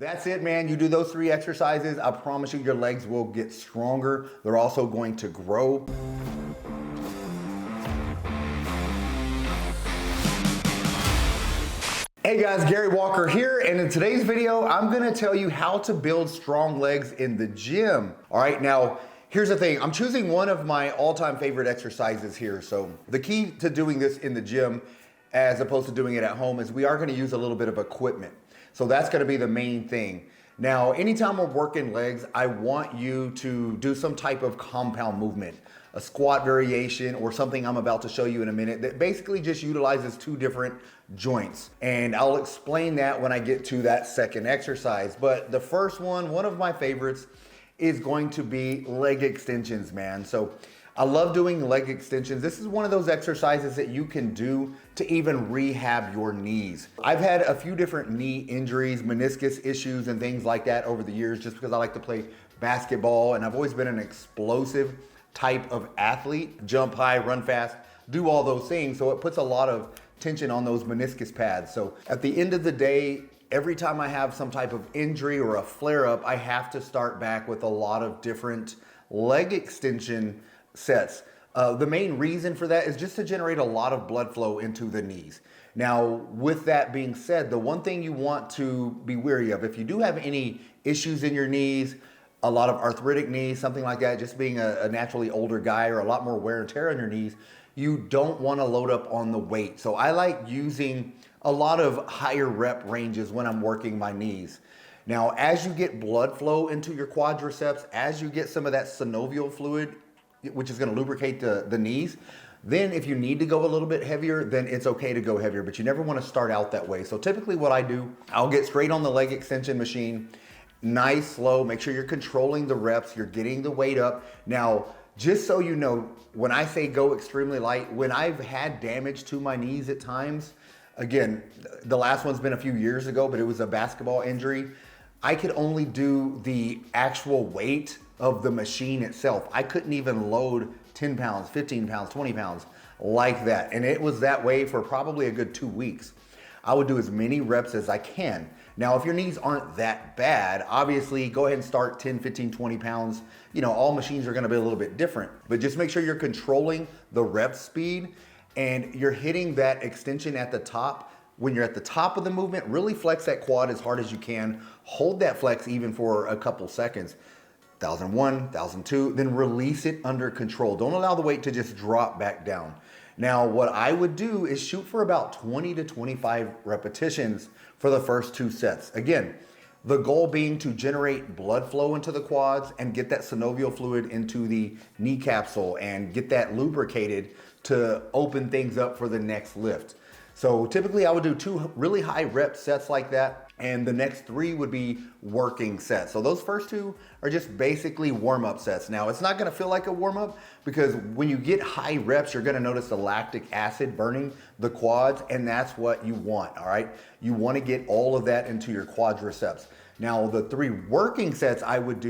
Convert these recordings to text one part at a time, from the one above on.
That's it, man. You do those 3 exercises, I promise you your legs will get stronger. They're also going to grow. Hey guys, Gary Walker here, and in today's video, I'm gonna tell you how to build strong legs in the gym. All right, now, here's the thing. I'm choosing one of my all-time favorite exercises here. So the key to doing this in the gym, as opposed to doing it at home, is we are gonna use a little bit of equipment. So that's gonna be the main thing. Now, anytime we're working legs, I want you to do some type of compound movement, a squat variation or something I'm about to show you in a minute that basically just utilizes 2 different joints. And I'll explain that when I get to that second exercise. But the first one of my favorites, is going to be leg extensions, man. So I love doing leg extensions. This is one of those exercises that you can do to even rehab your knees. I've had a few different knee injuries, meniscus issues and things like that over the years, just because I like to play basketball and I've always been an explosive type of athlete, jump high, run fast, do all those things. So it puts a lot of tension on those meniscus pads. So at the end of the day, every time I have some type of injury or a flare-up, I have to start back with a lot of different leg extension sets. The main reason for that is just to generate a lot of blood flow into the knees. Now, with that being said, the one thing you want to be wary of, if you do have any issues in your knees, a lot of arthritic knees, something like that, just being a naturally older guy or a lot more wear and tear on your knees, you don't want to load up on the weight. So I like using a lot of higher rep ranges when I'm working my knees. Now, as you get blood flow into your quadriceps, as you get some of that synovial fluid, which is going to lubricate the knees, then if you need to go a little bit heavier, then it's okay to go heavier, but you never want to start out that way. So typically what I do, I'll get straight on the leg extension machine, nice, slow, make sure you're controlling the reps, you're getting the weight up. Now, just so you know, when I say go extremely light, when I've had damage to my knees at times, again, the last one's been a few years ago, but it was a basketball injury, I could only do the actual weight of the machine itself. I couldn't even load 10 pounds, 15 pounds, 20 pounds like that. And it was that way for probably a good 2 weeks. I would do as many reps as I can. Now, if your knees aren't that bad, obviously go ahead and start 10, 15, 20 pounds. You know, all machines are gonna be a little bit different, but just make sure you're controlling the rep speed and you're hitting that extension at the top. When you're at the top of the movement, really flex that quad as hard as you can. Hold that flex even for a couple seconds. 1001, 1002, then release it under control. Don't allow the weight to just drop back down. Now, what I would do is shoot for about 20 to 25 repetitions for the first 2 sets. Again, the goal being to generate blood flow into the quads and get that synovial fluid into the knee capsule and get that lubricated to open things up for the next lift. So typically I would do 2 really high rep sets like that, and the next 3 would be working sets. So those first 2 are just basically warm-up sets. Now, it's not gonna feel like a warm-up because when you get high reps, you're gonna notice the lactic acid burning the quads, and that's what you want, all right? You wanna get all of that into your quadriceps. Now, the 3 working sets I would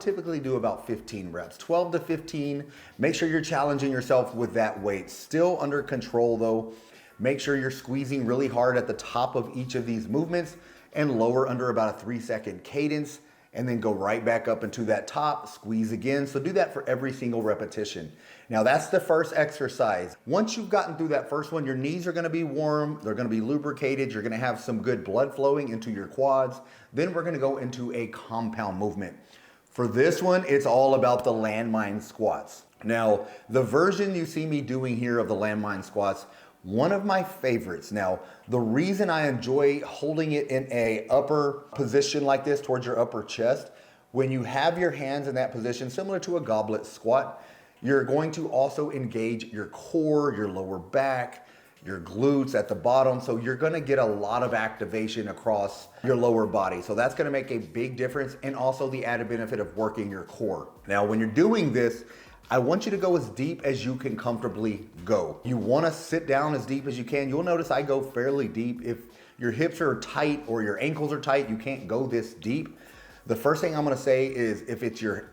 typically do about 15 reps, 12 to 15. Make sure you're challenging yourself with that weight. Still under control though. Make sure you're squeezing really hard at the top of each of these movements and lower under about a 3-second cadence, and then go right back up into that top, squeeze again. So do that for every single repetition. Now that's the first exercise. Once you've gotten through that first one, your knees are gonna be warm, they're gonna be lubricated, you're gonna have some good blood flowing into your quads. Then we're gonna go into a compound movement. For this one, it's all about the landmine squats. Now, the version you see me doing here of the landmine squats, one of my favorites. Now, the reason I enjoy holding it in a upper position like this towards your upper chest, when you have your hands in that position, similar to a goblet squat, you're going to also engage your core, your lower back, your glutes at the bottom. So you're gonna get a lot of activation across your lower body. So that's gonna make a big difference, and also the added benefit of working your core. Now, when you're doing this, I want you to go as deep as you can comfortably go. You wanna sit down as deep as you can. You'll notice I go fairly deep. If your hips are tight or your ankles are tight, you can't go this deep. The first thing I'm gonna say is if it's your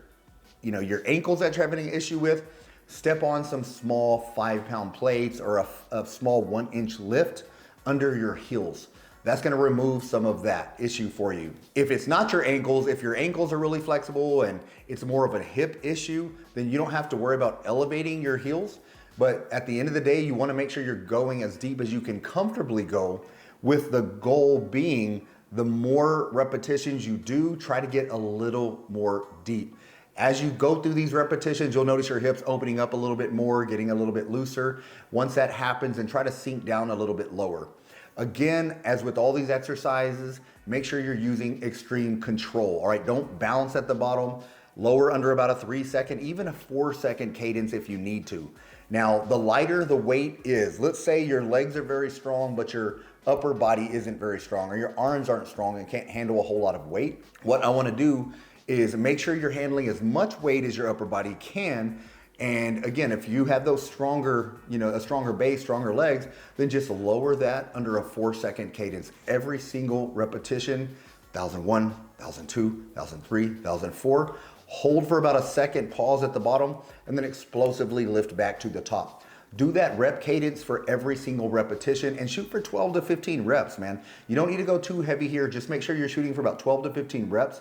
ankles that you're having an issue with, step on some small 5-pound plates or a small 1-inch lift under your heels. That's gonna remove some of that issue for you. If it's not your ankles, if your ankles are really flexible and it's more of a hip issue, then you don't have to worry about elevating your heels. But at the end of the day, you wanna make sure you're going as deep as you can comfortably go, with the goal being the more repetitions you do, try to get a little more deep. As you go through these repetitions, you'll notice your hips opening up a little bit more, getting a little bit looser. Once that happens, then try to sink down a little bit lower. Again, as with all these exercises, make sure you're using extreme control, all right? Don't bounce at the bottom, lower under about a 3-second, even a 4-second cadence if you need to. Now, the lighter the weight is, let's say your legs are very strong, but your upper body isn't very strong, or your arms aren't strong and can't handle a whole lot of weight. What I wanna do is make sure you're handling as much weight as your upper body can. And again, if you have those stronger, a stronger base, stronger legs, then just lower that under a 4-second cadence. Every single repetition, 1001, 1002, 1003, 1004. Hold for about a second, pause at the bottom, and then explosively lift back to the top. Do that rep cadence for every single repetition and shoot for 12 to 15 reps, man. You don't need to go too heavy here. Just make sure you're shooting for about 12 to 15 reps,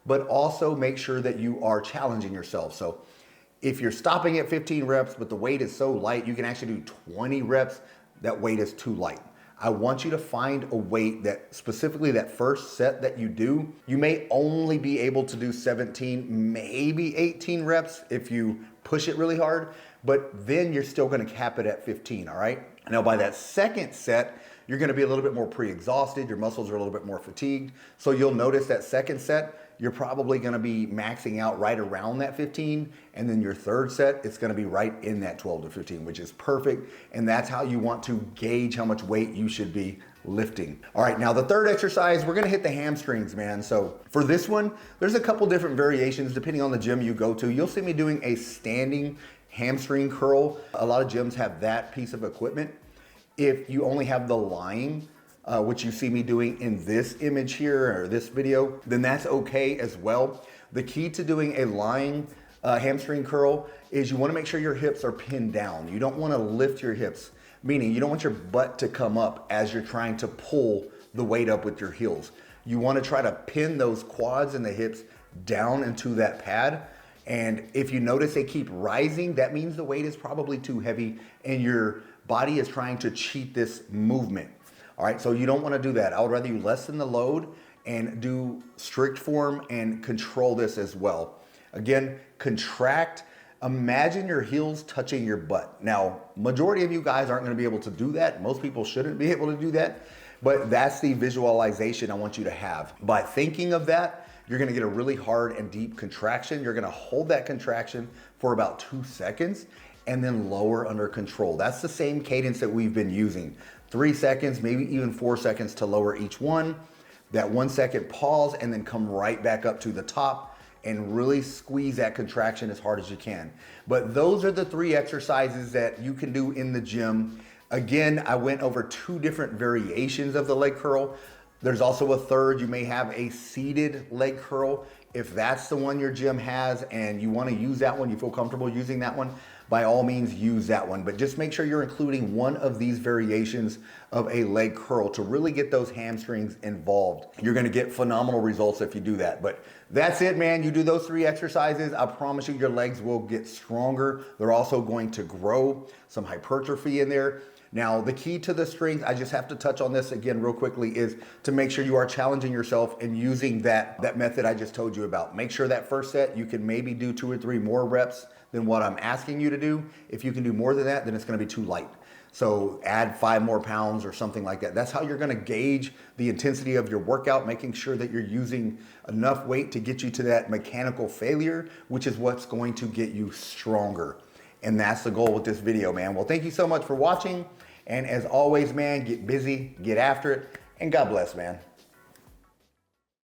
but also make sure that you are challenging yourself. So if you're stopping at 15 reps, but the weight is so light, you can actually do 20 reps, that weight is too light. I want you to find a weight that specifically that first set that you do, you may only be able to do 17, maybe 18 reps if you push it really hard, but then you're still gonna cap it at 15, all right? Now by that second set, you're gonna be a little bit more pre-exhausted, your muscles are a little bit more fatigued, so you'll notice that second set, you're probably gonna be maxing out right around that 15, and then your third set, it's gonna be right in that 12 to 15, which is perfect, and that's how you want to gauge how much weight you should be lifting. All right, now the third exercise, we're gonna hit the hamstrings, man. So for this one, there's a couple different variations depending on the gym you go to. You'll see me doing a standing hamstring curl. A lot of gyms have that piece of equipment. If you only have the lying, which you see me doing in this image here or this video, then that's okay as well. The key to doing a lying hamstring curl is you wanna make sure your hips are pinned down. You don't wanna lift your hips, meaning you don't want your butt to come up as you're trying to pull the weight up with your heels. You wanna try to pin those quads and the hips down into that pad. And if you notice they keep rising, that means the weight is probably too heavy and your body is trying to cheat this movement. All right, so you don't wanna do that. I would rather you lessen the load and do strict form and control this as well. Again, contract, imagine your heels touching your butt. Now, majority of you guys aren't gonna be able to do that. Most people shouldn't be able to do that, but that's the visualization I want you to have. By thinking of that, you're gonna get a really hard and deep contraction. You're gonna hold that contraction for about 2 seconds and then lower under control. That's the same cadence that we've been using. 3 seconds, maybe even 4 seconds to lower each one. That 1 second pause and then come right back up to the top and really squeeze that contraction as hard as you can. But those are the 3 exercises that you can do in the gym. Again, I went over 2 different variations of the leg curl. There's also a third. You may have a seated leg curl. If that's the one your gym has and you wanna use that one, you feel comfortable using that one, by all means use that one. But just make sure you're including one of these variations of a leg curl to really get those hamstrings involved. You're gonna get phenomenal results if you do that. But that's it, man. You do those 3 exercises, I promise you your legs will get stronger. They're also going to grow, some hypertrophy in there. Now, the key to the strength, I just have to touch on this again real quickly, is to make sure you are challenging yourself and using that method I just told you about. Make sure that first set, you can maybe do 2 or 3 more reps than what I'm asking you to do. If you can do more than that, then it's gonna be too light. So add 5 more pounds or something like that. That's how you're gonna gauge the intensity of your workout, making sure that you're using enough weight to get you to that mechanical failure, which is what's going to get you stronger. And that's the goal with this video, man. Well, thank you so much for watching. And as always, man, get busy, get after it, and God bless, man.